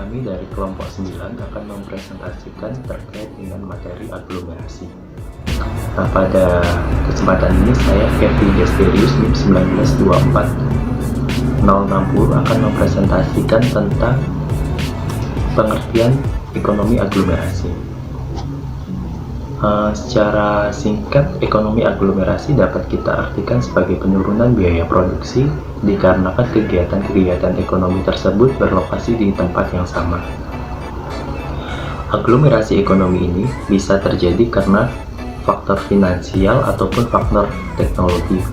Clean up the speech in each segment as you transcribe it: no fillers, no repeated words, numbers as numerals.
kami dari kelompok 9 akan mempresentasikan terkait dengan materi aglomerasi. Nah, pada kesempatan ini saya Kevin Desterius NIM 1924060 akan mempresentasikan tentang pengertian ekonomi aglomerasi. Secara singkat, ekonomi aglomerasi dapat kita artikan sebagai penurunan biaya produksi dikarenakan kegiatan-kegiatan ekonomi tersebut berlokasi di tempat yang sama. Aglomerasi ekonomi ini bisa terjadi karena faktor finansial ataupun faktor teknologi.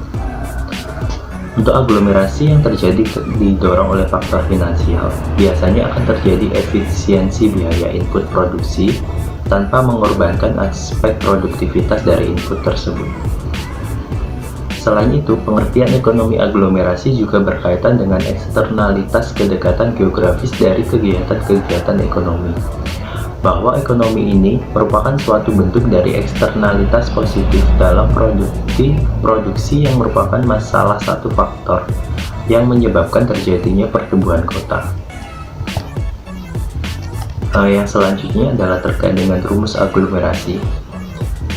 Untuk aglomerasi yang terjadi didorong oleh faktor finansial, biasanya akan terjadi efisiensi biaya input produksi tanpa mengorbankan aspek produktivitas dari input tersebut. Selain itu, pengertian ekonomi aglomerasi juga berkaitan dengan eksternalitas kedekatan geografis dari kegiatan-kegiatan ekonomi, bahwa ekonomi ini merupakan suatu bentuk dari eksternalitas positif dalam produksi yang merupakan salah satu faktor yang menyebabkan terjadinya pertumbuhan kota. Yang selanjutnya adalah terkait dengan rumus aglomerasi.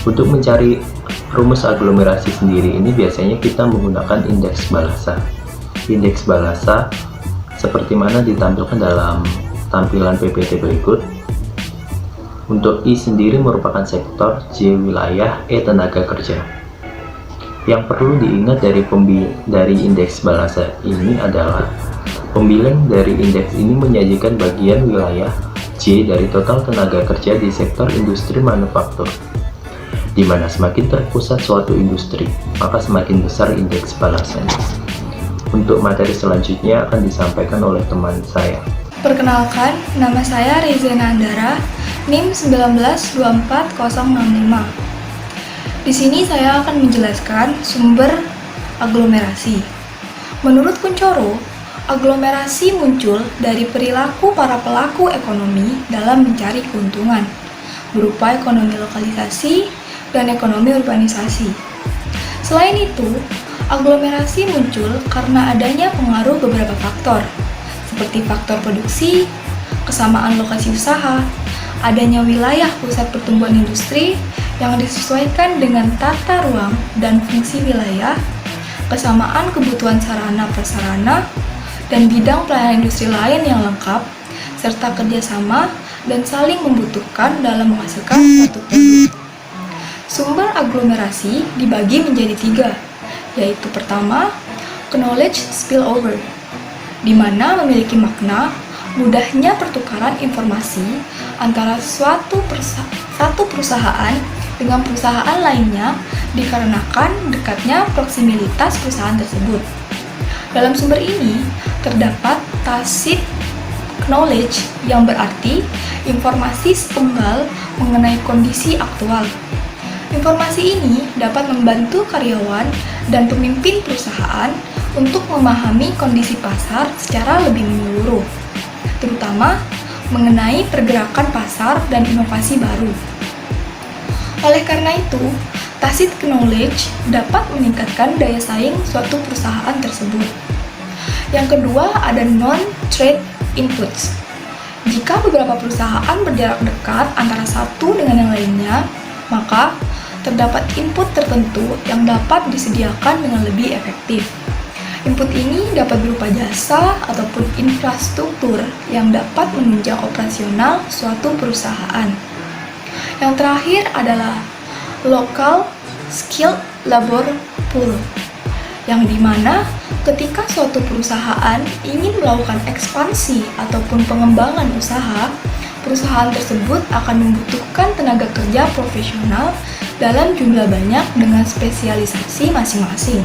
Untuk mencari rumus aglomerasi sendiri ini biasanya kita menggunakan indeks Balassa. Indeks Balassa seperti mana ditampilkan dalam tampilan PPT berikut. Untuk I sendiri merupakan sektor, J wilayah, E tenaga kerja. Yang perlu diingat dari indeks Balassa ini adalah pembilang dari indeks ini menyajikan bagian wilayah J dari total tenaga kerja di sektor industri manufaktur, di mana semakin terpusat suatu industri, maka semakin besar indeks Balassanya. Untuk materi selanjutnya akan disampaikan oleh teman saya. Perkenalkan, nama saya Rizena Andara, NIM 1924065. Di sini saya akan menjelaskan sumber aglomerasi. Menurut Kuncoro, aglomerasi muncul dari perilaku para pelaku ekonomi dalam mencari keuntungan, berupa ekonomi lokalisasi dan ekonomi urbanisasi. Selain itu, aglomerasi muncul karena adanya pengaruh beberapa faktor, seperti faktor produksi, kesamaan lokasi usaha, adanya wilayah pusat pertumbuhan industri yang disesuaikan dengan tata ruang dan fungsi wilayah, kesamaan kebutuhan sarana-prasarana, dan bidang pelayanan industri lain yang lengkap, serta kerjasama dan saling membutuhkan dalam menghasilkan suatu produk. Sumber aglomerasi dibagi menjadi 3, yaitu pertama, knowledge spillover, di mana memiliki makna mudahnya pertukaran informasi antara satu perusahaan dengan perusahaan lainnya dikarenakan dekatnya proximilitas perusahaan tersebut. Dalam sumber ini terdapat tacit knowledge yang berarti informasi setunggal mengenai kondisi aktual. Informasi ini dapat membantu karyawan dan pemimpin perusahaan untuk memahami kondisi pasar secara lebih menyeluruh, terutama mengenai pergerakan pasar dan inovasi baru. Oleh karena itu, tacit knowledge dapat meningkatkan daya saing suatu perusahaan tersebut. Yang kedua, ada non-trade inputs. Jika beberapa perusahaan berjarak dekat antara satu dengan yang lainnya, maka terdapat input tertentu yang dapat disediakan dengan lebih efektif. Input ini dapat berupa jasa ataupun infrastruktur yang dapat menunjang operasional suatu perusahaan. Yang terakhir adalah local skilled labor pool, yang dimana ketika suatu perusahaan ingin melakukan ekspansi ataupun pengembangan usaha, perusahaan tersebut akan membutuhkan tenaga kerja profesional dalam jumlah banyak dengan spesialisasi masing-masing.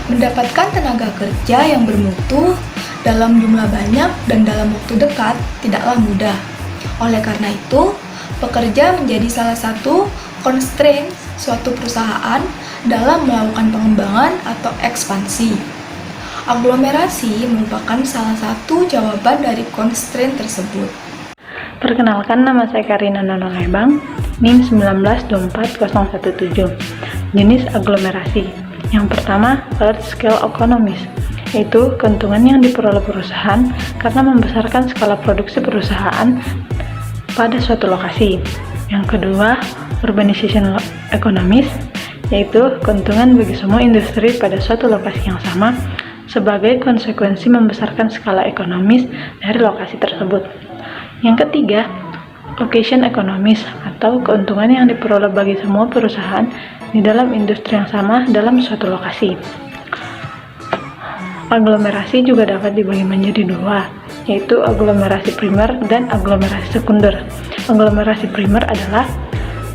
Mendapatkan tenaga kerja yang bermutu dalam jumlah banyak dan dalam waktu dekat tidaklah mudah. Oleh karena itu, pekerja menjadi salah satu constraint suatu perusahaan dalam melakukan pengembangan atau ekspansi. Aglomerasi merupakan salah satu jawaban dari constraint tersebut. Perkenalkan, nama saya Karina Nono Lebang, NIM 1924017. Jenis aglomerasi. Yang pertama, large scale economies, yaitu keuntungan yang diperoleh perusahaan karena membesarkan skala produksi perusahaan pada suatu lokasi. Yang kedua, urbanization economies, yaitu keuntungan bagi semua industri pada suatu lokasi yang sama sebagai konsekuensi membesarkan skala ekonomis dari lokasi tersebut. Yang ketiga, location economies, atau keuntungan yang diperoleh bagi semua perusahaan di dalam industri yang sama dalam suatu lokasi. Aglomerasi juga dapat dibagi menjadi dua, yaitu aglomerasi primer dan aglomerasi sekunder. Aglomerasi primer adalah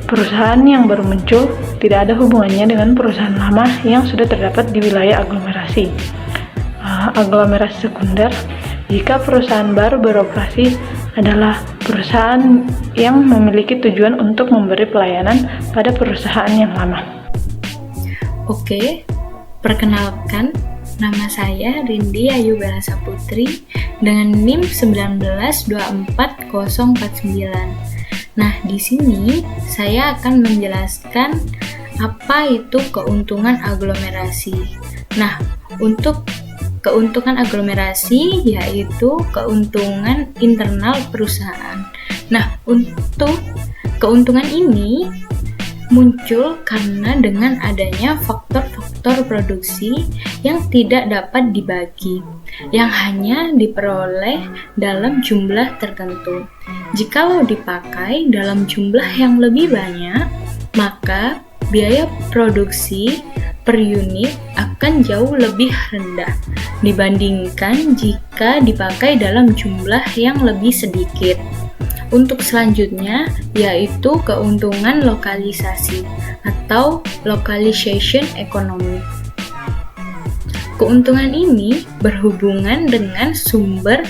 perusahaan yang baru muncul, tidak ada hubungannya dengan perusahaan lama yang sudah terdapat di wilayah aglomerasi. Aglomerasi sekunder, jika perusahaan baru beroperasi, adalah perusahaan yang memiliki tujuan untuk memberi pelayanan pada perusahaan yang lama. Oke, perkenalkan, nama saya Rindi Ayu Bella Saputri dengan NIM 1924049. Nah, di sini saya akan menjelaskan apa itu keuntungan aglomerasi. Nah, untuk keuntungan aglomerasi yaitu keuntungan internal perusahaan. Nah, untuk keuntungan ini muncul karena dengan adanya faktor-faktor produksi yang tidak dapat dibagi, yang hanya diperoleh dalam jumlah tertentu. Jikalau dipakai dalam jumlah yang lebih banyak, maka biaya produksi per unit akan jauh lebih rendah dibandingkan jika dipakai dalam jumlah yang lebih sedikit. Untuk selanjutnya, yaitu keuntungan lokalisasi atau localization economy. Keuntungan ini berhubungan dengan sumber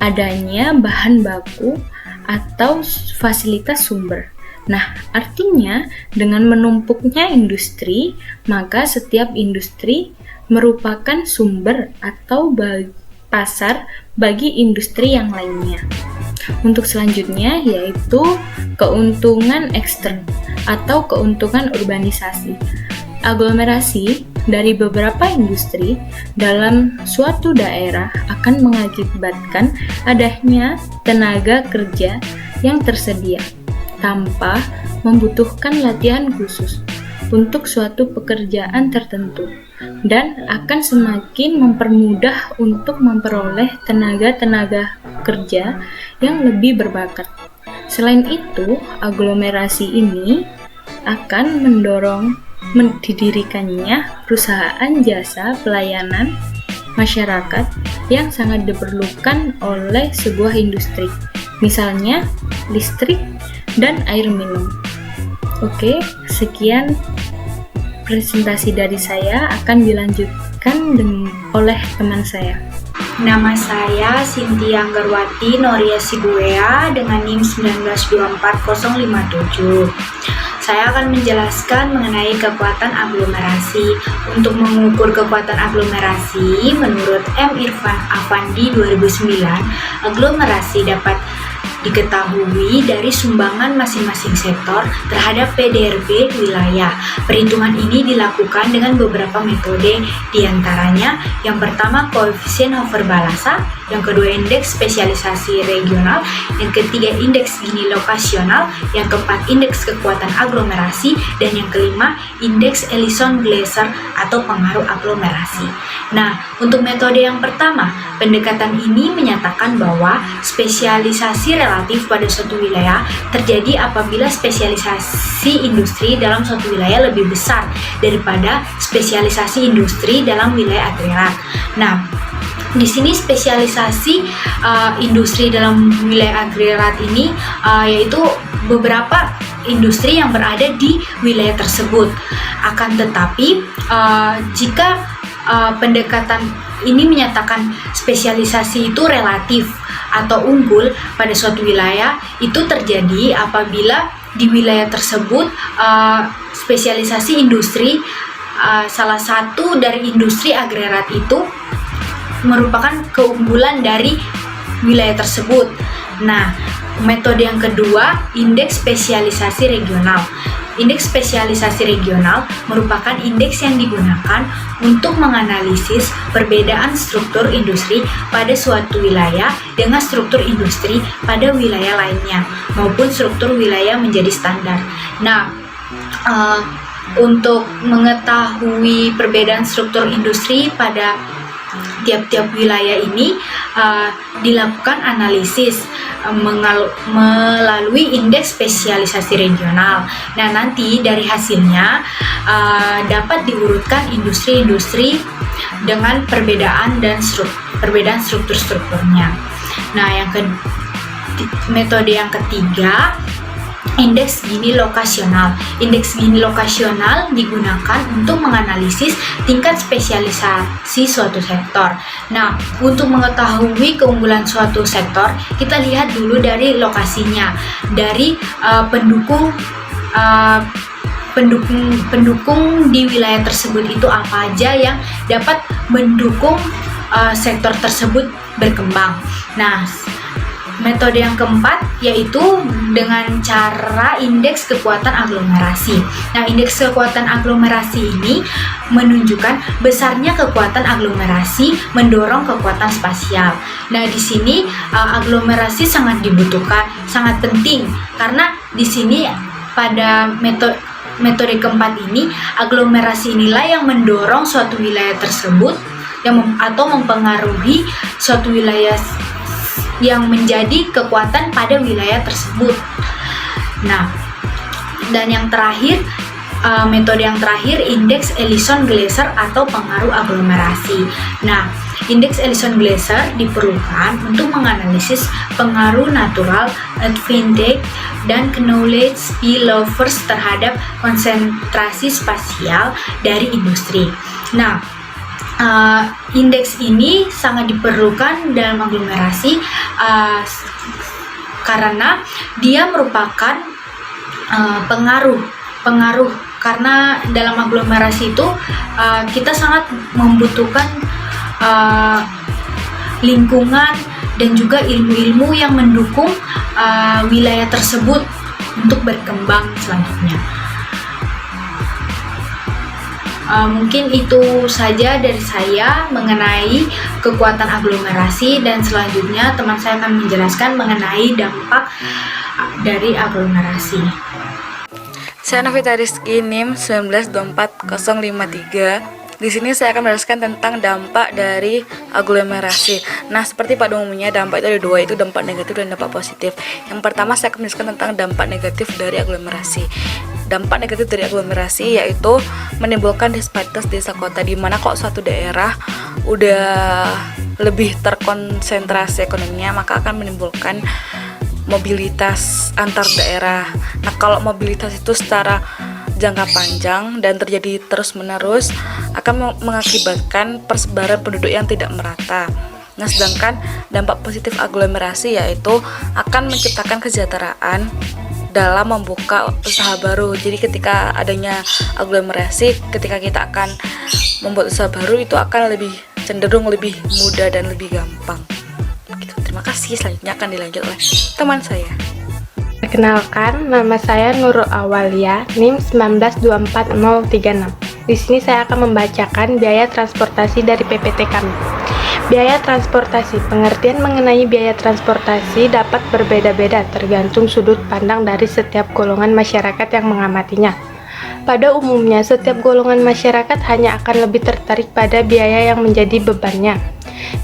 adanya bahan baku atau fasilitas sumber. Nah, artinya dengan menumpuknya industri, maka setiap industri merupakan sumber atau pasar bagi industri yang lainnya. Untuk selanjutnya yaitu keuntungan ekstern atau keuntungan urbanisasi. Aglomerasi dari beberapa industri dalam suatu daerah akan mengakibatkan adanya tenaga kerja yang tersedia tanpa membutuhkan latihan khusus untuk suatu pekerjaan tertentu dan akan semakin mempermudah untuk memperoleh tenaga-tenaga kerja yang lebih berbakat. Selain itu, aglomerasi ini akan mendorong didirikannya perusahaan jasa pelayanan masyarakat yang sangat diperlukan oleh sebuah industri, misalnya listrik dan air minum. Oke, sekian presentasi dari saya, akan dilanjutkan oleh teman saya. Nama saya Cynthia Anggarwati Noria Sibuea dengan NIM 1924057. Saya akan menjelaskan mengenai kekuatan aglomerasi. Untuk mengukur kekuatan aglomerasi, menurut M. Irfan Afandi 2009, aglomerasi dapat diketahui dari sumbangan masing-masing sektor terhadap PDRB wilayah. Perhitungan ini dilakukan dengan beberapa metode, diantaranya yang pertama koefisien Hoover Balassa, yang kedua indeks spesialisasi regional, yang ketiga indeks Gini lokasional, yang keempat indeks kekuatan aglomerasi, dan yang kelima indeks Ellison-Glaser atau pengaruh aglomerasi. Nah, untuk metode yang pertama, pendekatan ini menyatakan bahwa spesialisasi relatif pada suatu wilayah terjadi apabila spesialisasi industri dalam suatu wilayah lebih besar daripada spesialisasi industri dalam wilayah agregat. Nah, di sini spesialisasi industri dalam wilayah agregat ini yaitu beberapa industri yang berada di wilayah tersebut. Akan tetapi jika pendekatan ini menyatakan spesialisasi itu relatif atau unggul pada suatu wilayah, itu terjadi apabila di wilayah tersebut spesialisasi industri salah satu dari industri agregat itu merupakan keunggulan dari wilayah tersebut. Nah, metode yang kedua, indeks spesialisasi regional. Indeks spesialisasi regional merupakan indeks yang digunakan untuk menganalisis perbedaan struktur industri pada suatu wilayah dengan struktur industri pada wilayah lainnya, maupun struktur wilayah menjadi standar. Nah, untuk mengetahui perbedaan struktur industri pada tiap-tiap wilayah ini dilakukan analisis melalui indeks spesialisasi regional. Nah, nanti dari hasilnya dapat diurutkan industri-industri dengan perbedaan struktur-strukturnya. Nah, metode yang ketiga, indeks Gini lokasional. Indeks Gini lokasional digunakan untuk menganalisis tingkat spesialisasi suatu sektor. Nah, untuk mengetahui keunggulan suatu sektor, kita lihat dulu dari lokasinya, dari pendukung di wilayah tersebut itu apa aja yang dapat mendukung sektor tersebut berkembang. Nah, metode yang keempat yaitu dengan cara indeks kekuatan aglomerasi. Nah, indeks kekuatan aglomerasi ini menunjukkan besarnya kekuatan aglomerasi mendorong kekuatan spasial. Nah, di sini aglomerasi sangat dibutuhkan, sangat penting karena di sini pada metode keempat ini aglomerasi inilah yang mendorong suatu wilayah tersebut atau mempengaruhi suatu wilayah yang menjadi kekuatan pada wilayah tersebut. Nah, dan yang terakhir, metode yang terakhir, indeks Ellison-Glaser atau pengaruh aglomerasi. Nah, indeks Ellison-Glaser diperlukan untuk menganalisis pengaruh natural advantage dan knowledge spillovers terhadap konsentrasi spasial dari industri. Nah, indeks ini sangat diperlukan dalam aglomerasi karena dia merupakan pengaruh karena dalam aglomerasi itu kita sangat membutuhkan lingkungan dan juga ilmu-ilmu yang mendukung wilayah tersebut untuk berkembang selanjutnya. Mungkin itu saja dari saya mengenai kekuatan aglomerasi, dan selanjutnya teman saya akan menjelaskan mengenai dampak dari aglomerasi. Saya Novita Rizky, NIM 1924053. Di sini saya akan menjelaskan tentang dampak dari aglomerasi. Nah, seperti pada umumnya dampak itu ada dua, itu dampak negatif dan dampak positif. Yang pertama saya akan menjelaskan tentang dampak negatif dari aglomerasi. Dampak negatif dari aglomerasi yaitu menimbulkan disparitas desa kota, di mana kok suatu daerah udah lebih terkonsentrasi ekonominya, maka akan menimbulkan mobilitas antar daerah. Nah, kalau mobilitas itu secara jangka panjang dan terjadi terus-menerus akan mengakibatkan persebaran penduduk yang tidak merata. Nah, sedangkan dampak positif aglomerasi yaitu akan menciptakan kesejahteraan dalam membuka usaha baru. Jadi ketika adanya aglomerasi, ketika kita akan membuat usaha baru itu akan lebih cenderung lebih mudah dan lebih gampang. Gitu. Terima kasih. Selanjutnya akan dilanjut oleh teman saya. Perkenalkan, nama saya Nurul Awalia, NIM 1924036. Di sini saya akan membacakan biaya transportasi dari PPT kami. Biaya transportasi. Pengertian mengenai biaya transportasi dapat berbeda-beda tergantung sudut pandang dari setiap golongan masyarakat yang mengamatinya. Pada umumnya, setiap golongan masyarakat hanya akan lebih tertarik pada biaya yang menjadi bebannya.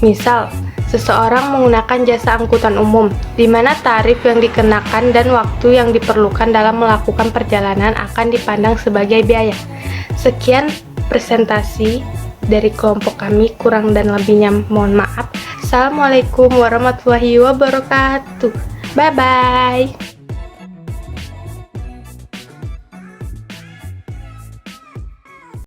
Misal, seseorang menggunakan jasa angkutan umum, di mana tarif yang dikenakan dan waktu yang diperlukan dalam melakukan perjalanan akan dipandang sebagai biaya. Sekian presentasi dari kelompok kami, kurang dan lebihnya mohon maaf. Assalamualaikum warahmatullahi wabarakatuh. Bye-bye.